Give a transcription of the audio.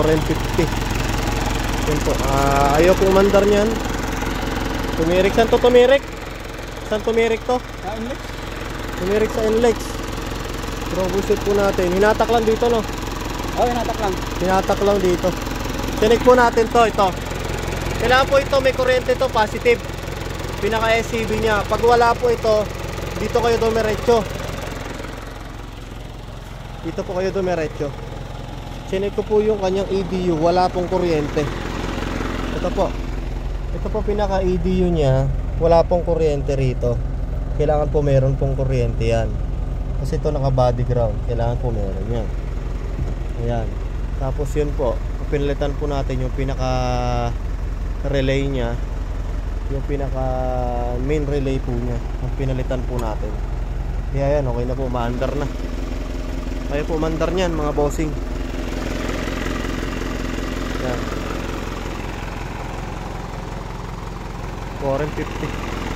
450. Yun po. Ayaw po umandar niyan. Tumirik. Saan to tumirik? Saan tumirik to? Sa Inlex? Tumirik sa Inlex. Troubleshoot po natin. Hinatak lang dito, no? Oo, hinatak lang. Hinatak lang dito. Check po natin to. Ito. Kailangan po ito may kuryente to, positive. Pinaka SCV niya. Pag wala po ito, dito kayo dumiretso. Dito po kayo dumiretso. Check ko po yung kanyang EDU. Wala pong kuryente. Ito po. Ito po pinaka EDU niya. Wala pong kuryente rito. Kailangan po meron pong kuryente yan. Kasi ito naka body ground. Kailangan po meron yan. Ayan. Tapos yun po. Pinalitan po natin yung pinaka relay niya. Yung pinaka main relay po niya. Yung pinalitan po natin. Kaya yan. Okay na po. Maandar na. Kaya po mandar niyan mga bossing. Yan. 450.